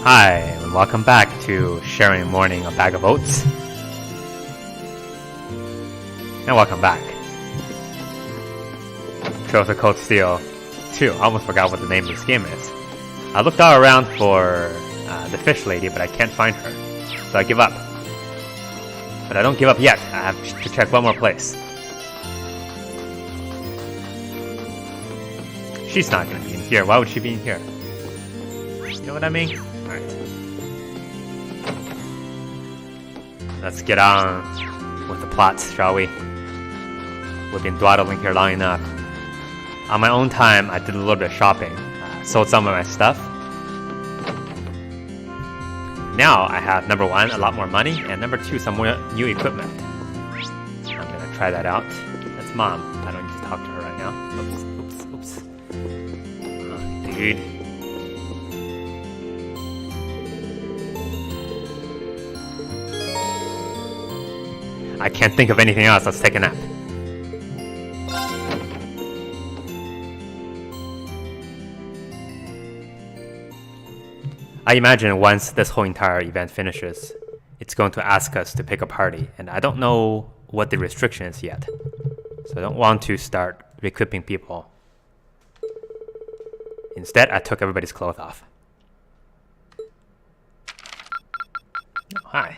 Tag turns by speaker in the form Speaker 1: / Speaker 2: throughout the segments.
Speaker 1: Hi, and welcome back to Sharing Morning a Bag of Oats. And welcome back. Trophy Cold Steel 2. I almost forgot what the name of this game is. I looked all around for the fish lady, but I can't find her. So I give up. But I don't give up yet. I have to check one more place. She's not going to be in here. Why would she be in here? You know what I mean? Alright. Let's get on with the plots, shall we? We've been dawdling here long enough. On my own time, I did a little bit of shopping. Sold some of my stuff. Now I have, number one, a lot more money, and number two, some more new equipment. I'm gonna try that out. That's Mom. I don't need to talk to her right now. Oops. Dude. I can't think of anything else. Let's take a nap. I imagine once this whole entire event finishes, it's going to ask us to pick a party, and I don't know what the restriction is yet. So I don't want to start equipping people. Instead, I took everybody's clothes off. Oh, hi.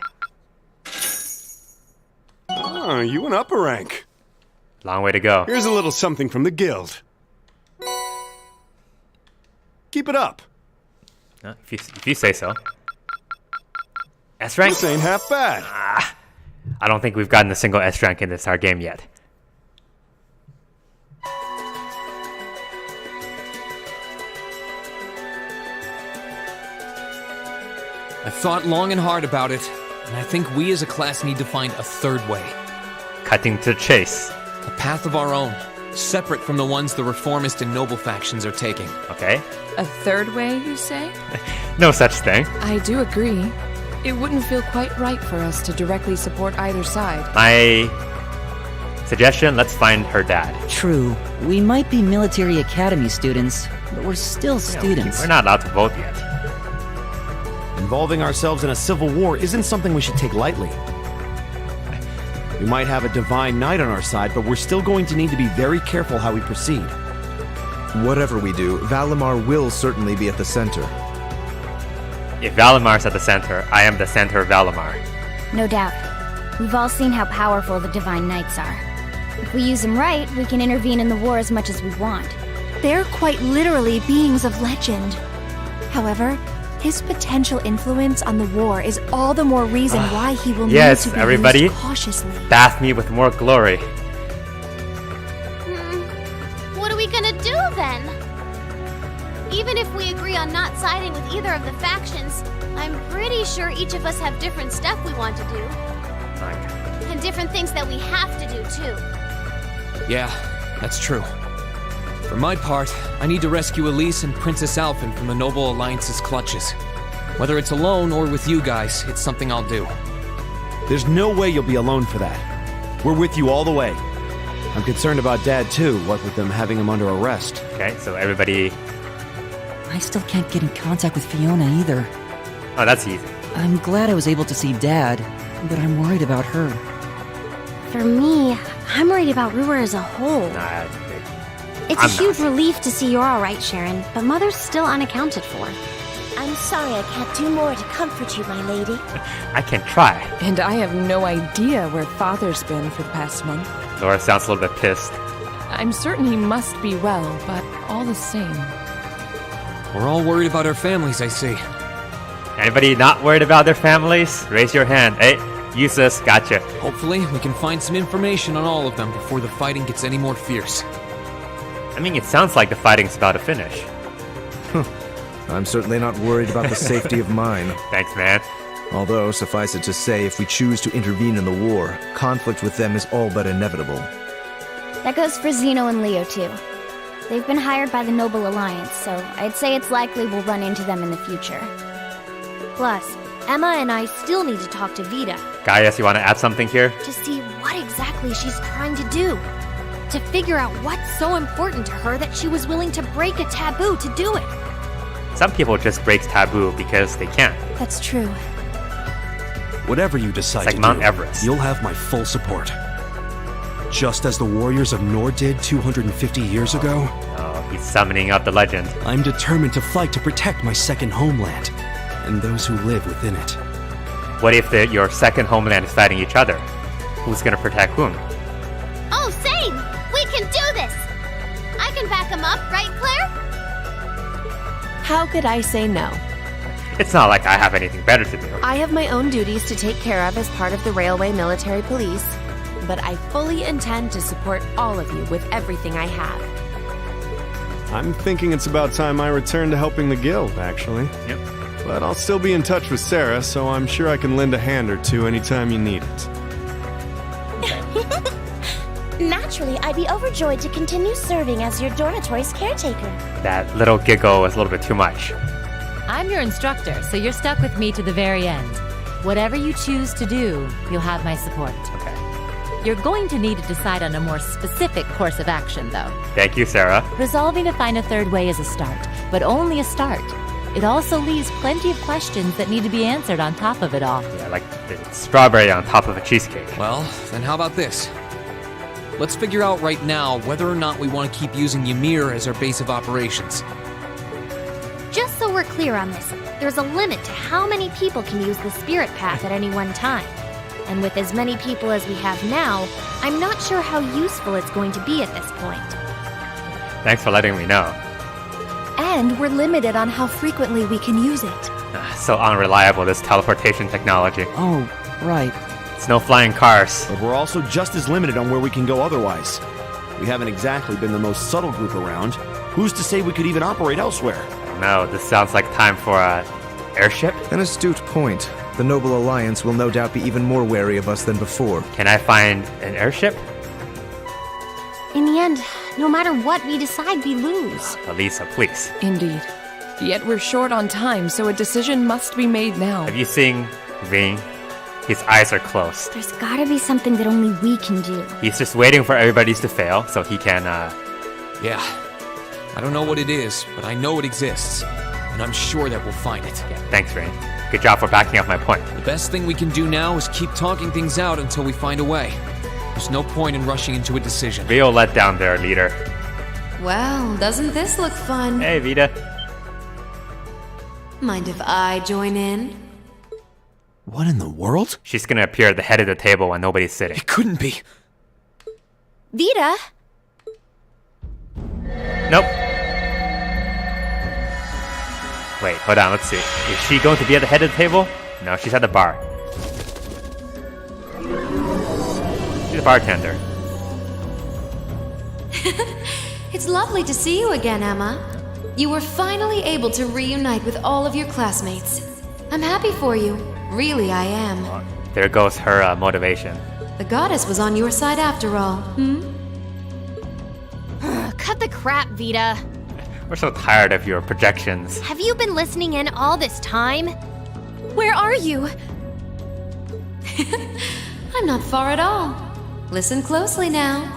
Speaker 2: Oh, you an upper rank.
Speaker 1: Long way to go.
Speaker 2: Here's a little something from the guild. Keep it up.
Speaker 1: If you say so. S rank?
Speaker 2: This ain't half bad.
Speaker 1: I don't think we've gotten a single S rank in this our game yet.
Speaker 3: I thought long and hard about it, and I think we as a class need to find a third way.
Speaker 1: Cutting to the chase.
Speaker 3: A path of our own, separate from the ones the reformist and noble factions are taking.
Speaker 1: Okay.
Speaker 4: A third way, you say?
Speaker 1: No such thing.
Speaker 4: I do agree. It wouldn't feel quite right for us to directly support either side.
Speaker 1: My suggestion, let's find her dad.
Speaker 5: True. We might be military academy students, but we're still students.
Speaker 1: We're not allowed to vote yet.
Speaker 6: Involving ourselves in a civil war isn't something we should take lightly. We might have a divine knight on our side, but we're still going to need to be very careful how we proceed.
Speaker 7: Whatever we do, Valimar will certainly be at the center.
Speaker 1: If Valimar's at the center, I am the center of Valimar.
Speaker 8: No doubt. We've all seen how powerful the Divine Knights are. If we use them right, we can intervene in the war as much as we want.
Speaker 9: They're quite literally beings of legend. However, his potential influence on the war is all the more reason why he will need to be used cautiously.
Speaker 1: Bath me with more glory.
Speaker 10: What are we gonna do then? Even if we agree on not siding with either of the factions, I'm pretty sure each of us have different stuff we want to do. And different things that we have to do too.
Speaker 3: Yeah, that's true. For my part, I need to rescue Elise and Princess Alphen from the Noble Alliance's clutches. Whether it's alone or with you guys, it's something I'll do.
Speaker 6: There's no way you'll be alone for that. We're with you all the way. I'm concerned about Dad too, what with them having him under arrest.
Speaker 1: Okay, so everybody...
Speaker 5: I still can't get in contact with Fiona either.
Speaker 1: Oh, that's easy.
Speaker 5: I'm glad I was able to see Dad, but I'm worried about her.
Speaker 8: For me, I'm worried about Ruhr as a whole. It's a huge relief to see you're alright, Sharon, but Mother's still unaccounted for.
Speaker 10: I'm sorry I can't do more to comfort you, my lady.
Speaker 1: I can try.
Speaker 4: And I have no idea where Father's been for the past month.
Speaker 1: Laura sounds a little bit pissed.
Speaker 4: I'm certain he must be well, but all the same.
Speaker 3: We're all worried about our families, I see.
Speaker 1: Anybody not worried about their families? Raise your hand. Hey, useless, gotcha.
Speaker 3: Hopefully, we can find some information on all of them before the fighting gets any more fierce.
Speaker 1: I mean, it sounds like the fighting's about to finish.
Speaker 7: I'm certainly not worried about the safety of mine.
Speaker 1: Thanks, man.
Speaker 7: Although, suffice it to say, if we choose to intervene in the war, conflict with them is all but inevitable.
Speaker 8: That goes for Zeno and Leo, too. They've been hired by the Noble Alliance, so I'd say it's likely we'll run into them in the future.
Speaker 10: Plus, Emma and I still need to talk to Vita.
Speaker 1: Gaius, you want to add something here?
Speaker 10: To see what exactly she's trying to do. To figure out what's so important to her that she was willing to break a taboo to do it.
Speaker 1: some people just break taboo because they can.
Speaker 9: That's true.
Speaker 6: Whatever you decide
Speaker 1: It's like
Speaker 6: to
Speaker 1: Mount
Speaker 6: do,
Speaker 1: Everest.
Speaker 6: you'll have my full support. Just as the warriors of Nord did 250 years ago,
Speaker 1: Oh, he's summoning up the legend.
Speaker 6: I'm determined to fight to protect my second homeland and those who live within it.
Speaker 1: What if your second homeland is fighting each other? Who's gonna protect whom?
Speaker 10: Oh, same! We can do this! I can back him up, right, Claire?
Speaker 4: How could I say no?
Speaker 1: It's not like I have anything better to do.
Speaker 4: I have my own duties to take care of as part of the Railway Military Police, but I fully intend to support all of you with everything I have.
Speaker 2: I'm thinking it's about time I return to helping the guild, actually.
Speaker 1: Yep.
Speaker 2: But I'll still be in touch with Sarah, so I'm sure I can lend a hand or two anytime you need it.
Speaker 8: Naturally, I'd be overjoyed to continue serving as your dormitory's caretaker.
Speaker 1: That little giggle was a little bit too much.
Speaker 11: I'm your instructor, so you're stuck with me to the very end. Whatever you choose to do, you'll have my support.
Speaker 1: Okay.
Speaker 11: You're going to need to decide on a more specific course of action, though.
Speaker 1: Thank you, Sarah.
Speaker 11: Resolving to find a third way is a start, but only a start. It also leaves plenty of questions that need to be answered on top of it all.
Speaker 1: Yeah, like the strawberry on top of a cheesecake.
Speaker 3: Well, then how about this? Let's figure out right now whether or not we want to keep using Ymir as our base of operations.
Speaker 10: Just so we're clear on this, there's a limit to how many people can use the spirit path at any one time. And with as many people as we have now, I'm not sure how useful it's going to be at this point.
Speaker 1: Thanks for letting me know.
Speaker 9: And we're limited on how frequently we can use it.
Speaker 1: So unreliable, this teleportation technology.
Speaker 5: Oh, right.
Speaker 1: It's no flying cars.
Speaker 6: But we're also just as limited on where we can go otherwise. We haven't exactly been the most subtle group around. Who's to say we could even operate elsewhere?
Speaker 1: No, this sounds like time for a airship.
Speaker 7: An astute point. The Noble Alliance will no doubt be even more wary of us than before.
Speaker 1: Can I find an airship?
Speaker 8: In the end, no matter what we decide, we lose.
Speaker 1: Elisa, please.
Speaker 4: Indeed. Yet we're short on time, so a decision must be made now.
Speaker 1: Have you seen Ring? His eyes are closed.
Speaker 8: There's gotta be something that only we can do.
Speaker 1: He's just waiting for everybody's to fail so he can,
Speaker 3: Yeah. I don't know what it is, but I know it exists. And I'm sure that we'll find it.
Speaker 1: Yeah, thanks, Rain. Good job for backing up my point.
Speaker 3: The best thing we can do now is keep talking things out until we find a way. There's no point in rushing into a decision.
Speaker 1: Real letdown there, leader.
Speaker 12: Well, doesn't this look fun?
Speaker 1: Hey, Vita.
Speaker 12: Mind if I join in?
Speaker 6: What in the world?
Speaker 1: She's gonna appear at the head of the table when nobody's sitting.
Speaker 3: It couldn't be.
Speaker 8: Vita?
Speaker 1: Nope. Wait, hold on, let's see. Is she going to be at the head of the table? No, she's at the bar. She's a bartender.
Speaker 12: It's lovely to see you again, Emma. You were finally able to reunite with all of your classmates. I'm happy for you. Really, I am.
Speaker 1: Well, there goes her motivation.
Speaker 12: The goddess was on your side after all,
Speaker 10: Cut the crap, Vita.
Speaker 1: We're so tired of your projections.
Speaker 10: Have you been listening in all this time?
Speaker 12: Where are you? I'm not far at all. Listen closely now.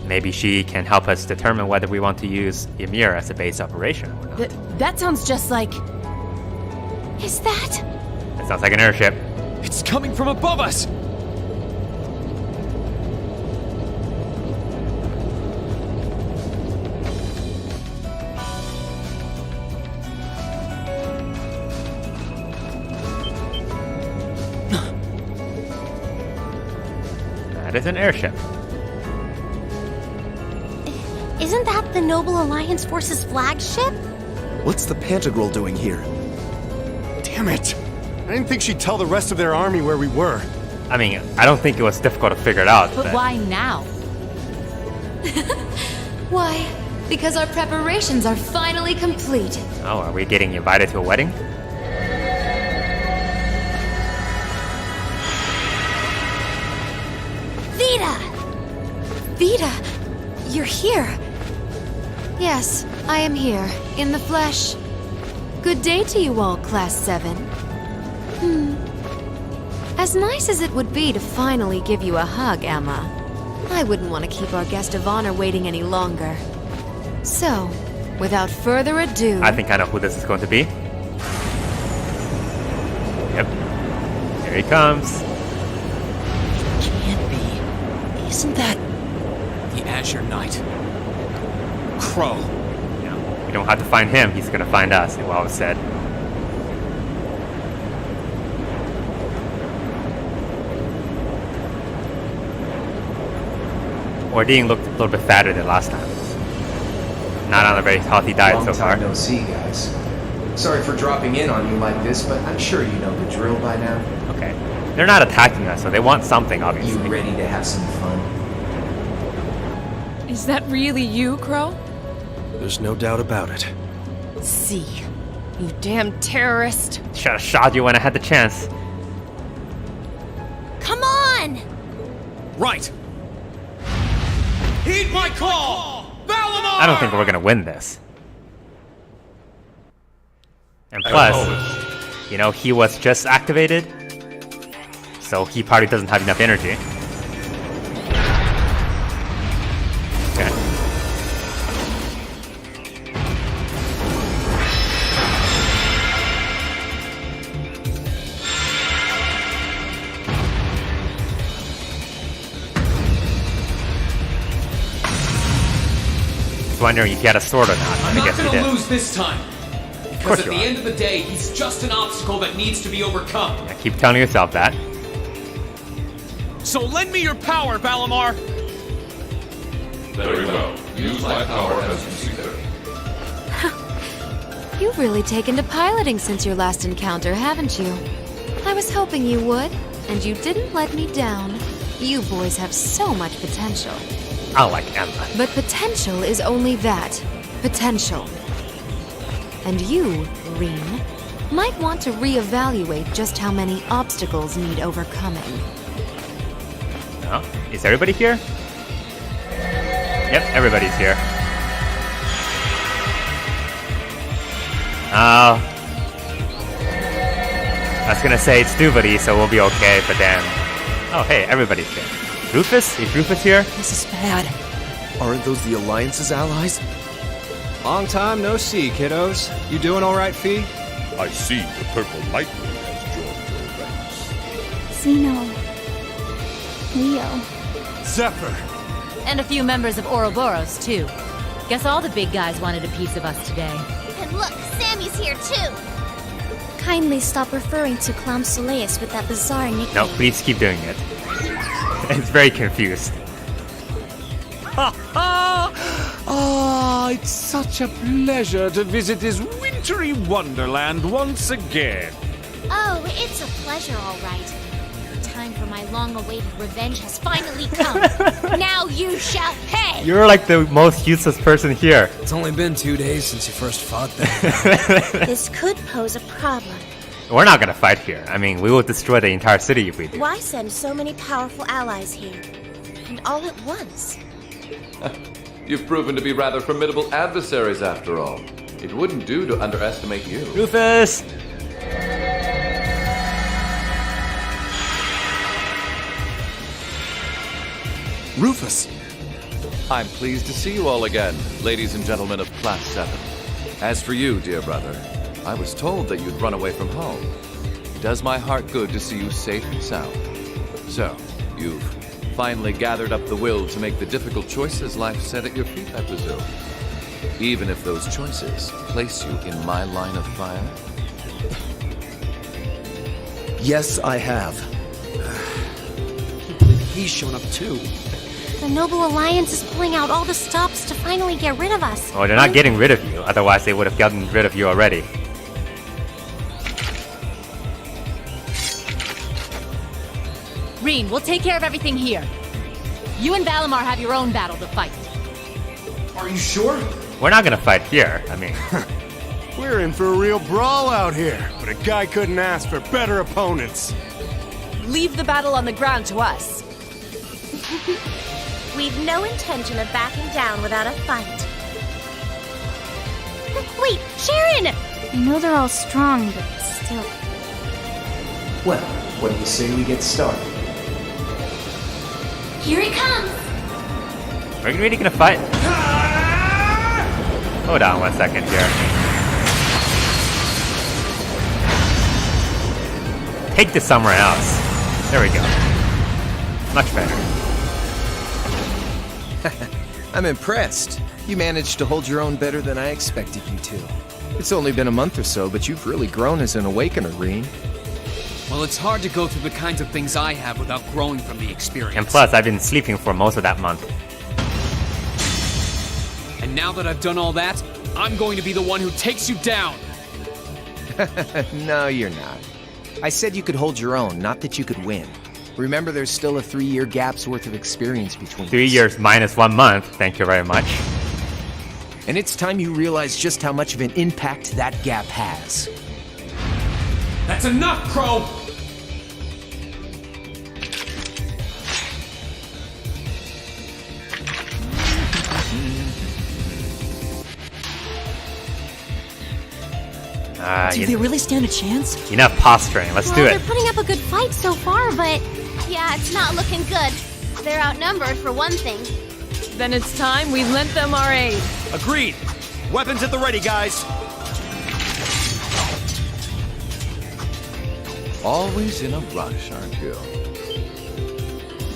Speaker 1: Maybe she can help us determine whether we want to use Ymir as a base operation or not.
Speaker 4: That sounds just like...
Speaker 8: Is that?
Speaker 1: That sounds like an airship.
Speaker 3: It's coming from above us!
Speaker 1: That is an airship.
Speaker 8: Isn't that the Noble Alliance Force's flagship?
Speaker 7: What's the Pantagruel doing here?
Speaker 2: Damn it! I didn't think she'd tell the rest of their army where we were.
Speaker 1: I mean, I don't think it was difficult to figure it out.
Speaker 11: But why now?
Speaker 12: Why? Because our preparations are finally complete.
Speaker 1: Oh, are we getting invited to a wedding?
Speaker 8: Vita!
Speaker 12: Vita, you're here. Yes, I am here, in the flesh. Good day to you all, Class 7. As nice as it would be to finally give you a hug, Emma, I wouldn't want to keep our guest of honor waiting any longer. So, without further ado...
Speaker 1: I think I know who this is going to be. Yep. Here he comes.
Speaker 5: Can't be. Isn't that...
Speaker 3: The Azure Knight. Crow.
Speaker 1: Yeah, we don't have to find him, he's gonna find us, it always said. Ordine looked a little bit fatter than last time. Not on a very healthy diet so far.
Speaker 13: Long time no see, guys. Sorry for dropping in on you like this, but I'm sure you know the drill by now.
Speaker 1: Okay. They're not attacking us, so they want something, obviously.
Speaker 13: You ready to have some fun?
Speaker 14: Is that really you, Crow?
Speaker 7: There's no doubt about it.
Speaker 14: See. You damn terrorist.
Speaker 1: Should have shot you when I had the chance.
Speaker 10: Come on!
Speaker 3: Right! Heed my call! Valimar!
Speaker 1: I don't think we're gonna win this. And plus, you know, he was just activated, so he probably doesn't have enough energy. Okay. Wondering if he had a sword or not.
Speaker 3: I'm
Speaker 1: I guess
Speaker 3: not
Speaker 1: he
Speaker 3: gonna
Speaker 1: did.
Speaker 3: lose this time. Because at the end of the day, he's just an obstacle that needs to be overcome.
Speaker 1: Yeah, keep telling yourself that.
Speaker 3: So lend me your power, Valimar!
Speaker 15: Very well. Use my power as you see fit.
Speaker 12: You've really taken to piloting since your last encounter, haven't you? I was hoping you would, and you didn't let me down. You boys have so much potential.
Speaker 1: I like Emma.
Speaker 12: But potential is only that. Potential. And you, Rean, might want to reevaluate just how many obstacles need overcoming.
Speaker 1: Oh, is everybody here? Yep, everybody's here. I was gonna say it's nobody, so we'll be okay, but then... Oh, hey, everybody's here. Rufus? Is Rufus here?
Speaker 5: This is bad.
Speaker 7: Aren't those the Alliance's allies?
Speaker 16: Long time no see, kiddos. You doing all right, Fee?
Speaker 15: I see the purple lightning has joined your ranks.
Speaker 8: Xeno. Leo.
Speaker 2: Zephyr.
Speaker 11: And a few members of Ouroboros, too. Guess all the big guys wanted a piece of us today.
Speaker 10: And look, Sammy's here too.
Speaker 9: Kindly stop referring to Clown Soleus with that bizarre nickname.
Speaker 1: No, please keep doing it. It's very confused.
Speaker 17: Ah, it's such a pleasure to visit this wintry wonderland once again.
Speaker 10: Oh, it's a pleasure, all right. The time for my long-awaited revenge has finally come. Now you shall pay!
Speaker 1: You're like the most useless person here.
Speaker 3: It's only been 2 days since you first fought them.
Speaker 9: This could pose a problem.
Speaker 1: We're not gonna fight here. I mean, we will destroy the entire city if we do.
Speaker 9: Why send so many powerful allies here? And all at once?
Speaker 18: You've proven to be rather formidable adversaries after all. It wouldn't do to underestimate you.
Speaker 1: Rufus!
Speaker 7: Rufus!
Speaker 18: I'm pleased to see you all again, ladies and gentlemen of Class 7. As for you, dear brother, I was told that you'd run away from home. It does my heart good to see you safe and sound. So, you've finally gathered up the will to make the difficult choices life set at your feet, I presume. Even if those choices place you in my line of fire?
Speaker 7: Yes, I have.
Speaker 5: Can't believe he's shown up too.
Speaker 9: The Noble Alliance is pulling out all the stops to finally get rid of us.
Speaker 1: Oh, they're not getting rid of you. Otherwise, they would have gotten rid of you already.
Speaker 11: Rean, we'll take care of everything here. You and Valimar have your own battle to fight.
Speaker 13: Are you sure?
Speaker 1: We're not gonna fight here. I mean...
Speaker 2: We're in for a real brawl out here, but a guy couldn't ask for better opponents.
Speaker 14: Leave the battle on the ground to us.
Speaker 9: We've no intention of backing down without a fight. Wait, Sharon!
Speaker 8: I know they're all strong, but still.
Speaker 13: Well, what do you say we get started?
Speaker 10: Here he comes!
Speaker 1: Are we really gonna fight? Hold on 1 second here. Take this somewhere else. There we go. Much better.
Speaker 13: I'm impressed. You managed to hold your own better than I expected you to. It's only been a month or so, but you've really grown as an Awakener, Reen.
Speaker 3: Well, it's hard to go through the kinds of things I have without growing from the experience.
Speaker 1: And plus, I've been sleeping for most of that month.
Speaker 3: And now that I've done all that, I'm going to be the one who takes you down!
Speaker 13: No, you're not. I said you could hold your own, not that you could win. Remember, there's still a 3-year gap's worth of experience between
Speaker 1: 3 years minus 1 month, thank you very much.
Speaker 13: And it's time you realize just how much of an impact that gap has.
Speaker 3: That's enough, Crow!
Speaker 5: Do they really stand a chance?
Speaker 1: Enough posturing, let's do it.
Speaker 10: They're putting up a good fight so far, but yeah, it's not looking good. They're outnumbered for one thing.
Speaker 14: Then it's time we lent them our aid.
Speaker 6: Agreed. Weapons at the ready, guys.
Speaker 18: Always in a rush, aren't you?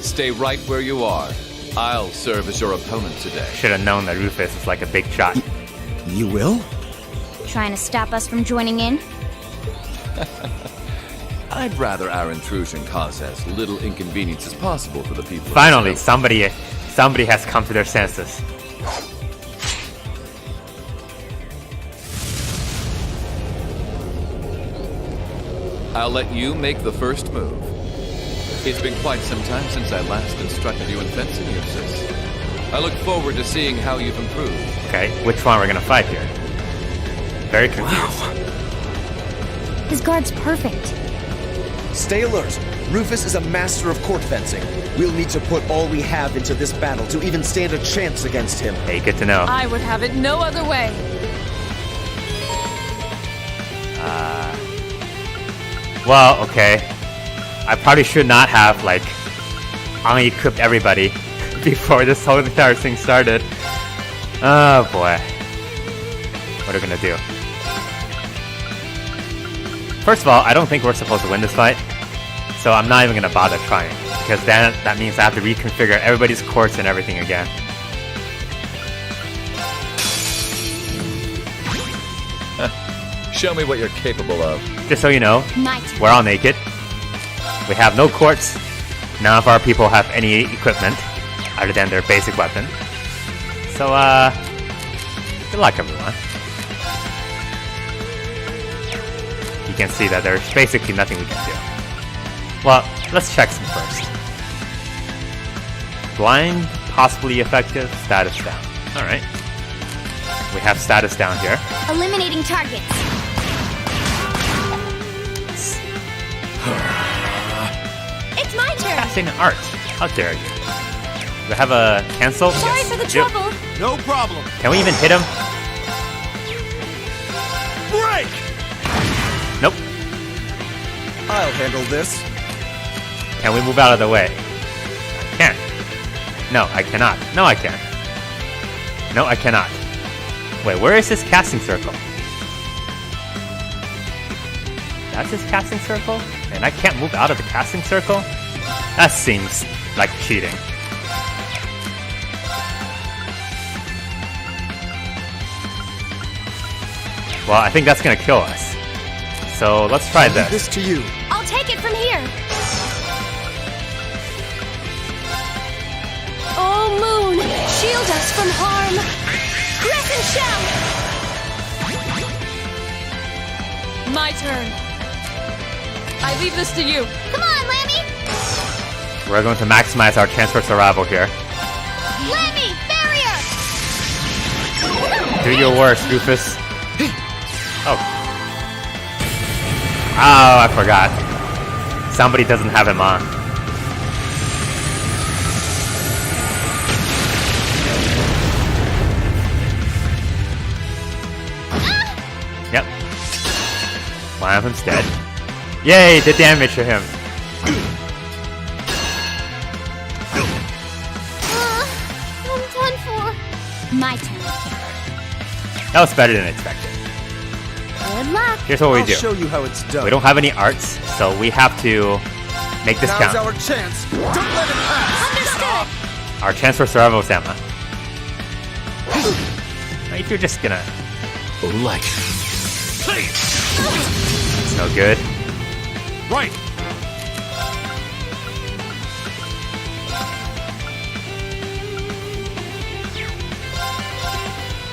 Speaker 18: Stay right where you are. I'll serve as your opponent today.
Speaker 1: Should have known that Rufus is like a big shot.
Speaker 6: You will?
Speaker 10: Trying to stop us from joining in?
Speaker 18: I'd rather our intrusion cause as little inconvenience as possible for the people.
Speaker 1: Finally, somebody has come to their senses.
Speaker 18: I'll let you make the first move. It's been quite some time since I last instructed you in fencing, Eustace. I look forward to seeing how you've improved.
Speaker 1: Okay, which one we're gonna fight here? Very confused.
Speaker 6: Wow.
Speaker 10: His guard's perfect.
Speaker 19: Stay alert. Rufus is a master of court fencing. We'll need to put all we have into this battle to even stand a chance against him.
Speaker 1: Hey, good to know.
Speaker 14: I would have it no other way.
Speaker 1: Well, okay. I probably should not have, like, unequipped everybody before this whole entire thing started. Oh, boy. What are we gonna do? First of all, I don't think we're supposed to win this fight, so I'm not even gonna bother trying, because then that means I have to reconfigure everybody's courts and everything again.
Speaker 18: Show me what you're capable of.
Speaker 1: Just so you know, we're all naked. We have no courts. None of our people have any equipment other than their basic weapon. So, good luck, everyone. You can see that there's basically nothing we can do. Well, let's check some first. Blind, possibly effective, status down. Alright. We have status down here.
Speaker 10: Eliminating targets. It's my turn.
Speaker 1: Casting art. How dare you? Do we have a cancel?
Speaker 10: Sorry
Speaker 1: Yes.
Speaker 10: for the
Speaker 1: We do.
Speaker 10: trouble.
Speaker 6: No problem.
Speaker 1: Can we even hit him?
Speaker 6: Break!
Speaker 1: Nope.
Speaker 19: I'll handle this.
Speaker 1: Can we move out of the way? I can't. No, I cannot. No, I can't. No, I cannot. Wait, where is this casting circle? That's his casting circle? And I can't move out of the casting circle? That seems like cheating. Well, I think that's gonna kill us. So let's try
Speaker 19: I'll leave
Speaker 1: this.
Speaker 19: this to you.
Speaker 10: I'll take it from here. Oh, Moon, shield us from harm. Crescent shell.
Speaker 14: My turn. I leave this to you.
Speaker 10: Come on, Lammy.
Speaker 1: We're going to maximize our chance for survival here.
Speaker 10: Lammy, barrier.
Speaker 1: Do your worst, Rufus. Oh. Oh, I forgot. Somebody doesn't have him on. Yep. One of them's dead. Yay, the damage to him.
Speaker 10: I'm My turn.
Speaker 1: That was better than expected.
Speaker 10: Good luck.
Speaker 1: Here's what we do.
Speaker 19: I'll show you how it's done.
Speaker 1: We don't have any arts, so we have to make this
Speaker 19: Now's
Speaker 1: count.
Speaker 19: our chance. Don't let it pass.
Speaker 10: Understood.
Speaker 1: Our chance for survival, Sama. If you're just gonna...
Speaker 17: Like.
Speaker 1: It's no good.
Speaker 17: Right.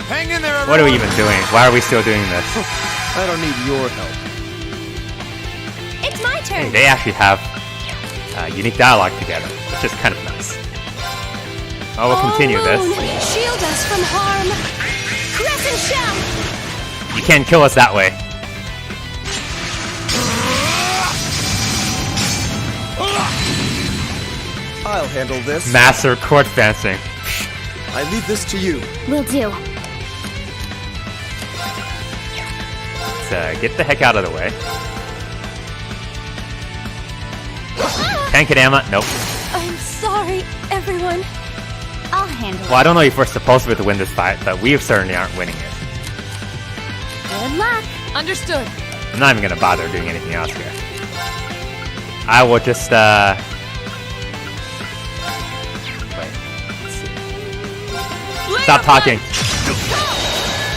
Speaker 2: Hang in there, everyone.
Speaker 1: What are we even doing? Why are we still doing this?
Speaker 19: I don't need your help.
Speaker 10: It's my turn.
Speaker 1: They actually have unique dialogue together, which is kind of nice. Well, we'll continue this.
Speaker 10: Shield us from harm. Crescent shell.
Speaker 1: You can't kill us that way.
Speaker 19: I'll handle this.
Speaker 1: Master court fencing.
Speaker 19: I leave this to you.
Speaker 10: Will do.
Speaker 1: Let's get the heck out of the way. Tankadama, nope.
Speaker 14: I'm sorry, everyone.
Speaker 10: I'll handle
Speaker 1: Well, I don't know if we're supposed to win this fight, but we certainly aren't winning it.
Speaker 10: Good luck.
Speaker 14: Understood.
Speaker 1: I'm not even gonna bother doing anything else here. I will just, wait. Let's see. Stop talking.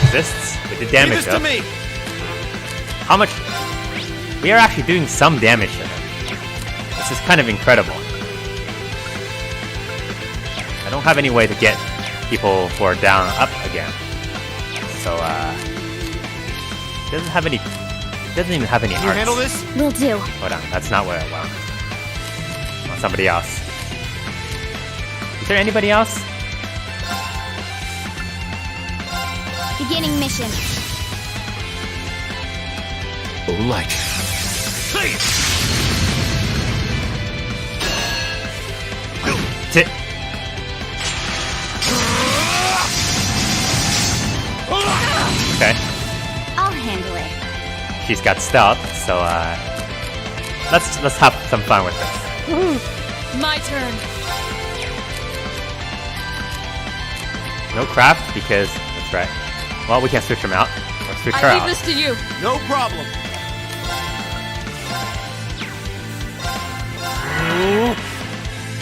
Speaker 1: Resists? We did damage, though.
Speaker 2: Leave this to me.
Speaker 1: How much? We are actually doing some damage to him. This is kind of incredible. I don't have any way to get people who are down up again. So, doesn't have any. Doesn't even have any
Speaker 2: Can you
Speaker 1: arts.
Speaker 2: handle this?
Speaker 10: Will do.
Speaker 1: Hold on, that's not what I want. I want somebody else. Is there anybody else?
Speaker 10: Beginning mission.
Speaker 17: Like.
Speaker 1: Tit. Okay,
Speaker 10: I'll handle it.
Speaker 1: she's got stealth, so let's have some fun with this.
Speaker 14: My turn.
Speaker 1: No craft because that's right. Well, we can switch them out. Or switch her
Speaker 14: I leave
Speaker 1: out.
Speaker 14: this to you.
Speaker 2: No problem.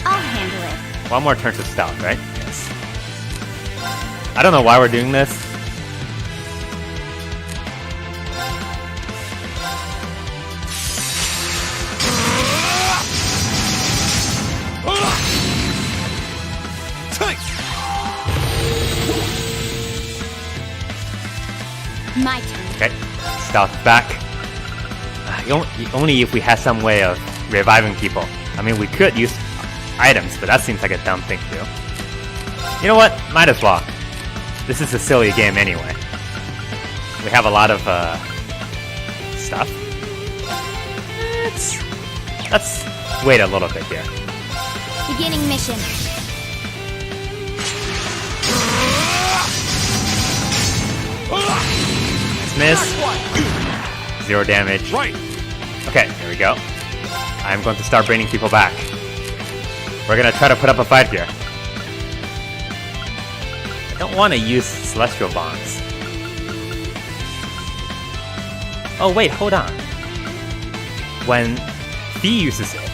Speaker 10: I'll handle it.
Speaker 1: One more turn to stealth, right? Yes. I don't know why we're doing this.
Speaker 10: My turn.
Speaker 1: Okay, stealth back. Only if we had some way of reviving people. I mean, we could use items, but that seems like a dumb thing to do. You know what? Might as well. This is a silly game anyway. We have a lot of stuff. Let's wait a little bit here.
Speaker 10: Beginning mission.
Speaker 1: Miss. 0 damage.
Speaker 2: Right.
Speaker 1: Okay, here we go. I'm going to start bringing people back. We're gonna try to put up a fight here. I don't want to use Celestial Bombs. Oh wait, hold on. When Fee uses it,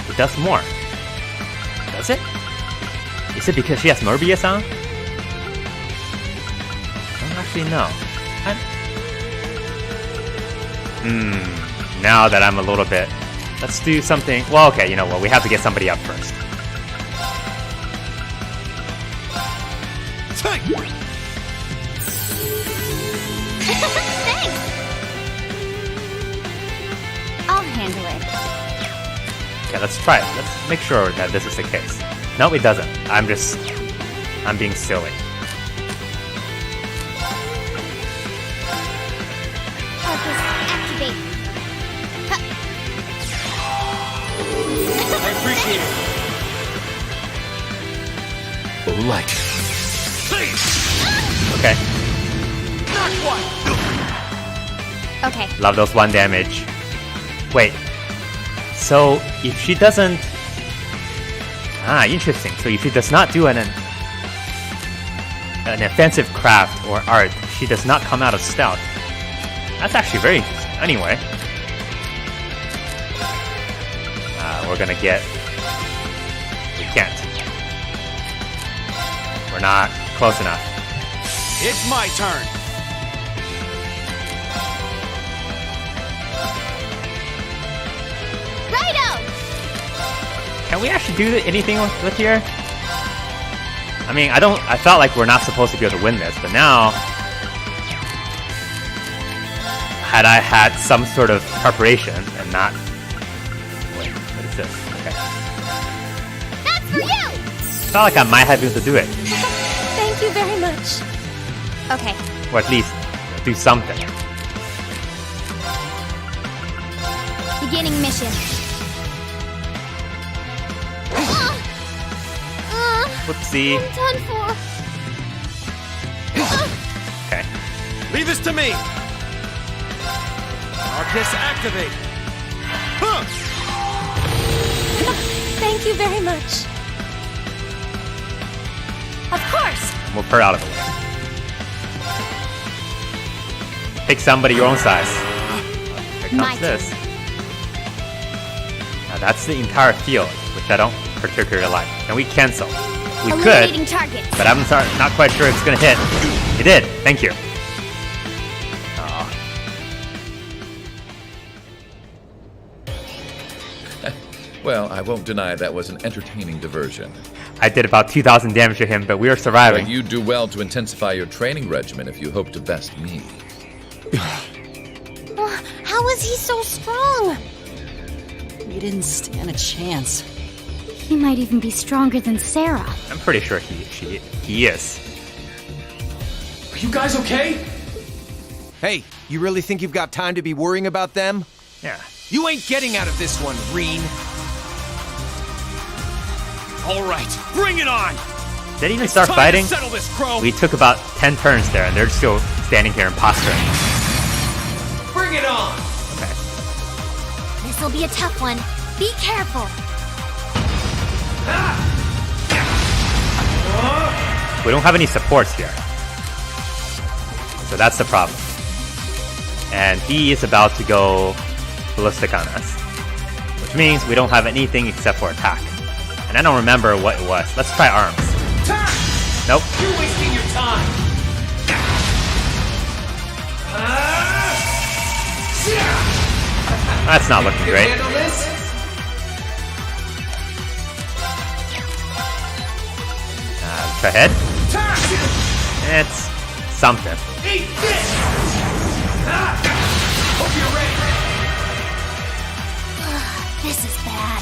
Speaker 1: it does more. Does it? Is it because she has Morbius on? I don't actually know. Now that I'm a little bit... Let's do something... Well, okay, you know what? We have to get somebody up first.
Speaker 10: Thanks. I'll handle it.
Speaker 1: Okay, let's try it. Let's make sure that this is the case. No, it doesn't. I'm being silly.
Speaker 10: Focus activate.
Speaker 2: I appreciate it.
Speaker 17: Like.
Speaker 1: Okay.
Speaker 10: Okay.
Speaker 1: Love those 1 damage. Wait. So, if she doesn't... Ah, interesting. So if she does not do an... an offensive craft or art, she does not come out of stealth. That's actually very interesting. Anyway. We're gonna get... We can't. We're not close enough.
Speaker 17: It's my turn.
Speaker 10: Righto!
Speaker 1: Can we actually do anything with here? I mean, I felt like we're not supposed to be able to win this, but now... Had I had some sort of preparation and not... Wait, what is this? Okay.
Speaker 10: That's for you!
Speaker 1: Felt like I might have been able to do it.
Speaker 9: Thank you very much.
Speaker 10: Okay.
Speaker 1: Or at least do something.
Speaker 10: Beginning mission.
Speaker 1: Whoopsie.
Speaker 10: I'm done for.
Speaker 1: Okay.
Speaker 6: Leave this to me! Arcus, activate! Huh.
Speaker 9: Thank you very much.
Speaker 10: Of course.
Speaker 1: Move her out of the way. Pick somebody your own size. Here comes this. Now that's the entire field, which I don't particularly like. And we cancel. We could, but I'm not quite sure it's gonna hit. It did. Thank you.
Speaker 18: Well, I won't deny that was an entertaining diversion.
Speaker 1: I did about 2,000 damage to him, but we are surviving.
Speaker 18: But you do well to intensify your training regimen if you hope to best me.
Speaker 8: How is he so strong?
Speaker 5: You didn't stand a chance.
Speaker 8: He might even be stronger than Sarah.
Speaker 1: I'm pretty sure he is.
Speaker 16: Are you guys okay?
Speaker 13: Hey, you really think you've got time to be worrying about them?
Speaker 1: Yeah.
Speaker 13: You ain't getting out of this one, Reen.
Speaker 17: All right, bring it on!
Speaker 1: Did he even start fighting?
Speaker 17: Settle this, Crow.
Speaker 1: We took about 10 turns there, and they're still standing here and posturing.
Speaker 16: Bring it on!
Speaker 1: Okay.
Speaker 10: This'll be a tough one. Be careful.
Speaker 1: We don't have any supports here. So that's the problem. And he is about to go ballistic on us. Which means we don't have anything except for attack. And I don't remember what it was. Let's try arms. Nope.
Speaker 16: You're wasting your time.
Speaker 1: That's not looking great.
Speaker 16: Handle this?
Speaker 1: Try head. It's something.
Speaker 16: Eat this! Hope you're ready.
Speaker 10: This is bad.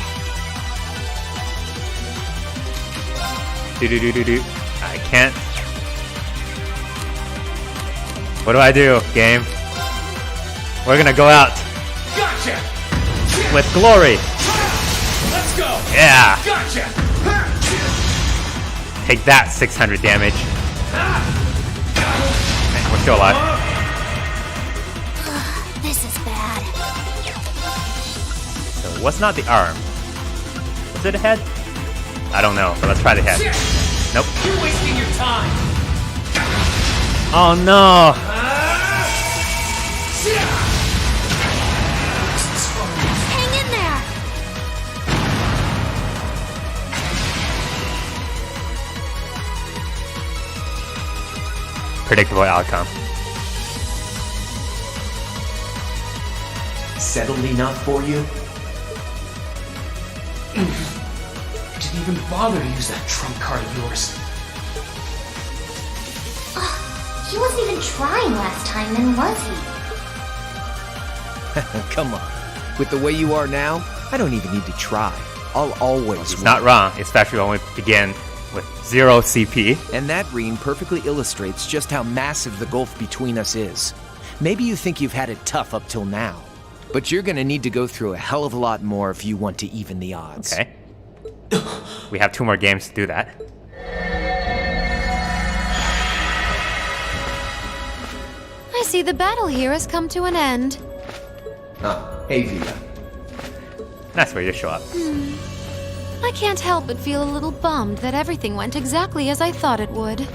Speaker 1: Do. I can't. What do I do, game? We're gonna go out.
Speaker 16: Gotcha!
Speaker 1: With glory.
Speaker 16: Let's go!
Speaker 1: Yeah.
Speaker 16: Gotcha!
Speaker 1: Take that, 600 damage. Okay, we're still alive.
Speaker 10: This is bad.
Speaker 1: So what's not the arm? Was it a head? I don't know, but let's try the head. Nope.
Speaker 16: You're wasting your time.
Speaker 1: Oh no!
Speaker 10: Hang in there.
Speaker 1: Predictable outcome.
Speaker 19: Settled enough for you?
Speaker 16: Didn't even bother to use that trump card of yours.
Speaker 10: He wasn't even trying last time, then was he?
Speaker 13: Come on. With the way you are now, I don't even need to try. I'll always
Speaker 1: He's not wrong, especially when we begin with 0 CP.
Speaker 13: And that, Reen, perfectly illustrates just how massive the gulf between us is. Maybe you think you've had it tough up till now, but you're gonna need to go through a hell of a lot more if you want to even the odds.
Speaker 1: Okay. We have 2 more games to do that.
Speaker 12: I see the battle here has come to an end.
Speaker 19: Hey, Via.
Speaker 1: Nice way to show up.
Speaker 12: I can't help but feel a little bummed that everything went exactly as I thought it would.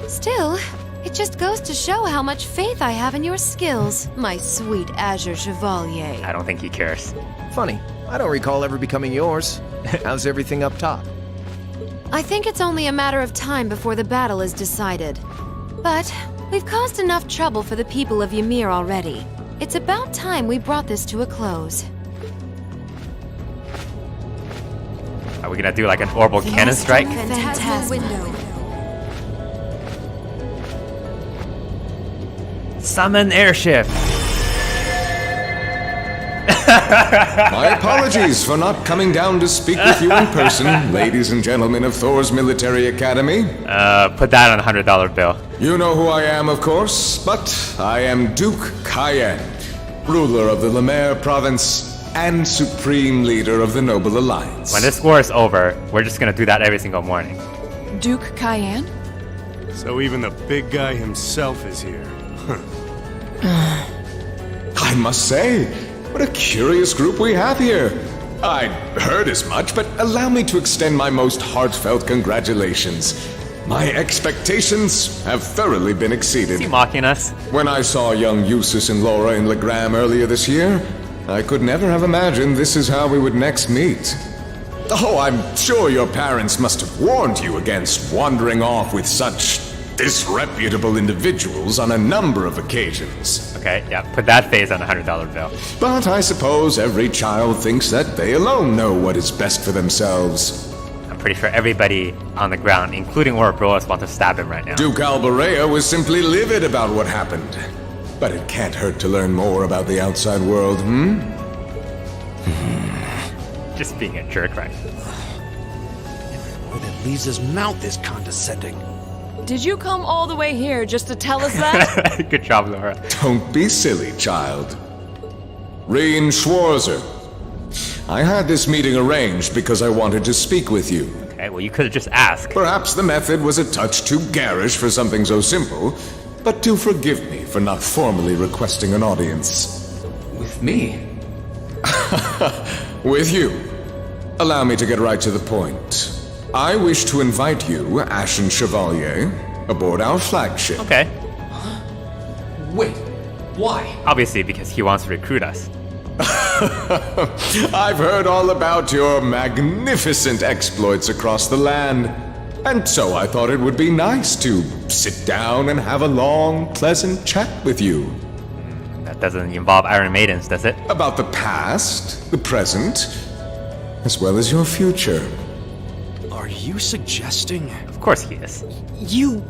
Speaker 12: Still, it just goes to show how much faith I have in your skills, my sweet Azure Chevalier.
Speaker 1: I don't think he cares.
Speaker 13: Funny, I don't recall ever becoming yours. How's everything up top?
Speaker 12: I think it's only a matter of time before the battle is decided. But we've caused enough trouble for the people of Ymir already. It's about time we brought this to a close.
Speaker 1: Are we gonna do like an orbital cannon strike?
Speaker 12: Fantastic.
Speaker 1: Summon airship!
Speaker 20: My apologies for not coming down to speak with you in person, ladies and gentlemen of Thor's Military Academy.
Speaker 1: Put that on a $100 bill.
Speaker 20: You know who I am, of course, but I am Duke Cayenne, ruler of the Lemaire province and supreme leader of the Noble Alliance.
Speaker 1: When this war is over, we're just gonna do that every single morning.
Speaker 14: Duke Cayenne?
Speaker 2: So even the big guy himself is here.
Speaker 20: I must say, what a curious group we have here. I'd heard as much, but allow me to extend my most heartfelt congratulations. My expectations have thoroughly been exceeded.
Speaker 1: Is he mocking us?
Speaker 20: When I saw young Eustace and Laura in Legram earlier this year, I could never have imagined this is how we would next meet. Oh, I'm sure your parents must have warned you against wandering off with such disreputable individuals on a number of occasions.
Speaker 1: Okay, yeah, put that phase on a $100 bill.
Speaker 20: But I suppose every child thinks that they alone know what is best for themselves.
Speaker 1: I'm pretty sure everybody on the ground, including Ouroboros, wants to stab him right now.
Speaker 20: Duke Alberea was simply livid about what happened. But it can't hurt to learn more about the outside world,
Speaker 1: Just being a jerk, right?
Speaker 6: Everywhere that leaves his mouth is condescending.
Speaker 14: Did you come all the way here just to tell us that?
Speaker 1: Good job, Laura.
Speaker 20: Don't be silly, child. Reen Schwarzer. I had this meeting arranged because I wanted to speak with you.
Speaker 1: Okay, well, you could have just asked.
Speaker 20: Perhaps the method was a touch too garish for something so simple, but do forgive me for not formally requesting an audience.
Speaker 3: With me?
Speaker 20: With you. Allow me to get right to the point. I wish to invite you, Ashen Chevalier, aboard our flagship.
Speaker 1: Okay.
Speaker 3: Wait, why?
Speaker 1: Obviously, because he wants to recruit us.
Speaker 20: I've heard all about your magnificent exploits across the land, and so I thought it would be nice to sit down and have a long, pleasant chat with you.
Speaker 1: That doesn't involve Iron Maidens, does it?
Speaker 20: About the past, the present, as well as your future.
Speaker 6: Are you suggesting?
Speaker 1: Of course he is.
Speaker 5: You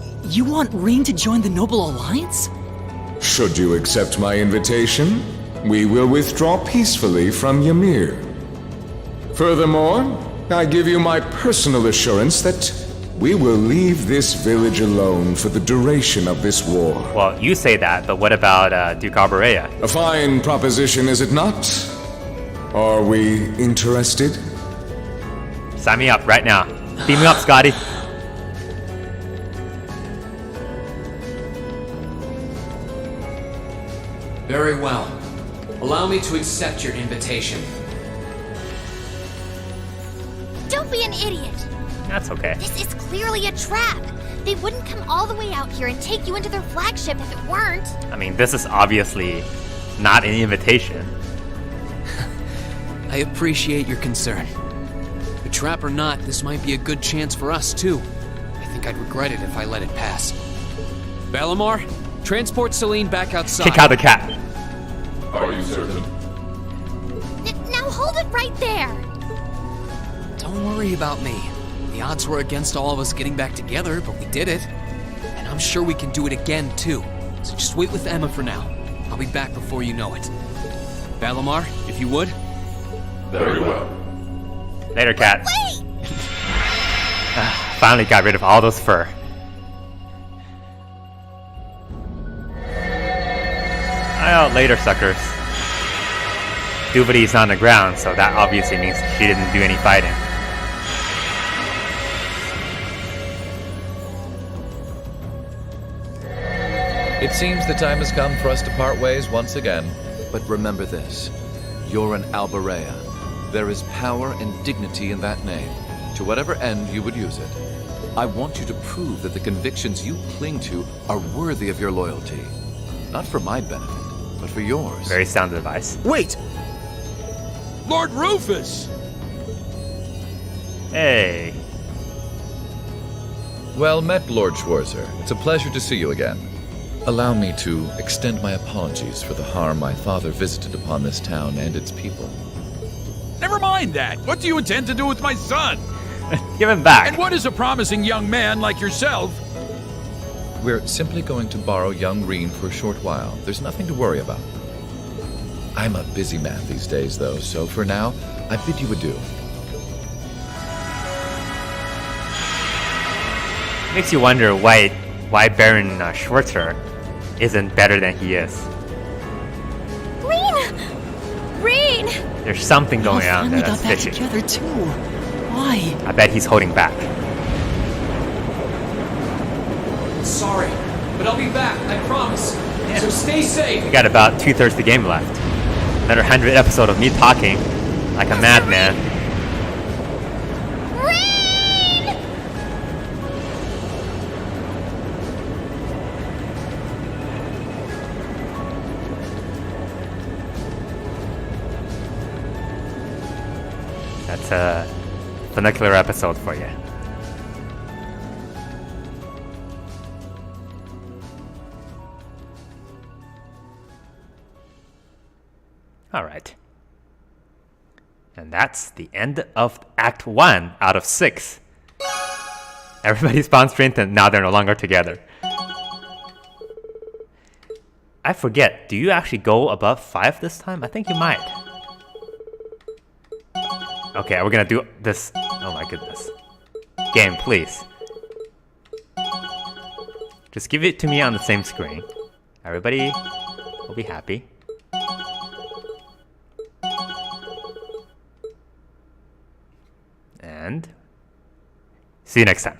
Speaker 5: want Reen to join the Noble Alliance?
Speaker 20: Should you accept my invitation, we will withdraw peacefully from Ymir. Furthermore, I give you my personal assurance that we will leave this village alone for the duration of this war.
Speaker 1: Well, you say that, but what about Duke Alberea?
Speaker 20: A fine proposition, is it not? Are we interested?
Speaker 1: Sign me up right now. Beam me up, Scotty.
Speaker 3: Very well. Allow me to accept your invitation.
Speaker 10: Don't be an idiot.
Speaker 1: That's okay.
Speaker 10: This is clearly a trap. They wouldn't come all the way out here and take you into their flagship if it weren't.
Speaker 1: I mean, this is obviously not an invitation.
Speaker 3: I appreciate your concern. A trap or not, this might be a good chance for us, too. I think I'd regret it if I let it pass. Balamar, transport Celine back outside.
Speaker 1: Kick out the cat.
Speaker 15: Are you certain?
Speaker 10: Now hold it right there.
Speaker 3: Don't worry about me. The odds were against all of us getting back together, but we did it. And I'm sure we can do it again, too. So just wait with Emma for now. I'll be back before you know it. Balamar, if you would.
Speaker 15: Very well.
Speaker 1: Later, cat.
Speaker 10: Wait!
Speaker 1: Finally got rid of all those fur. Well, later, suckers. Duvity's on the ground, so that obviously means she didn't do any fighting.
Speaker 18: It seems the time has come for us to part ways once again. But remember this. You're an Alberea. There is power and dignity in that name, to whatever end you would use it. I want you to prove that the convictions you cling to are worthy of your loyalty. Not for my benefit, but for yours.
Speaker 1: Very sound advice.
Speaker 19: Wait!
Speaker 17: Lord Rufus!
Speaker 1: Hey.
Speaker 18: Well met, Lord Schwarzer. It's a pleasure to see you again. Allow me to extend my apologies for the harm my father visited upon this town and its people.
Speaker 17: Never mind that. What do you intend to do with my son?
Speaker 1: Give him back.
Speaker 17: And what is a promising young man like yourself?
Speaker 18: We're simply going to borrow young Reen for a short while. There's nothing to worry about. I'm a busy man these days, though, so for now, I bid you adieu.
Speaker 1: Makes you wonder why Baron Schwarzer isn't better than he is.
Speaker 14: Reen!
Speaker 1: There's something going on there that's
Speaker 5: back
Speaker 1: fishy.
Speaker 5: together too. Why?
Speaker 1: I bet he's holding back.
Speaker 3: Sorry, but I'll be back, I promise. So stay safe.
Speaker 1: We got about 2/3 of the game left. Another 100 episode of me talking like a madman. That's a funicular episode for you. Alright. And that's the end of Act 1 out of 6. Everybody spawned strength and now they're no longer together. I forget, do you actually go above 5 this time? I think you might. Okay, we're gonna do this. Oh my goodness. Game, please. Just give it to me on the same screen. Everybody will be happy. And see you next time.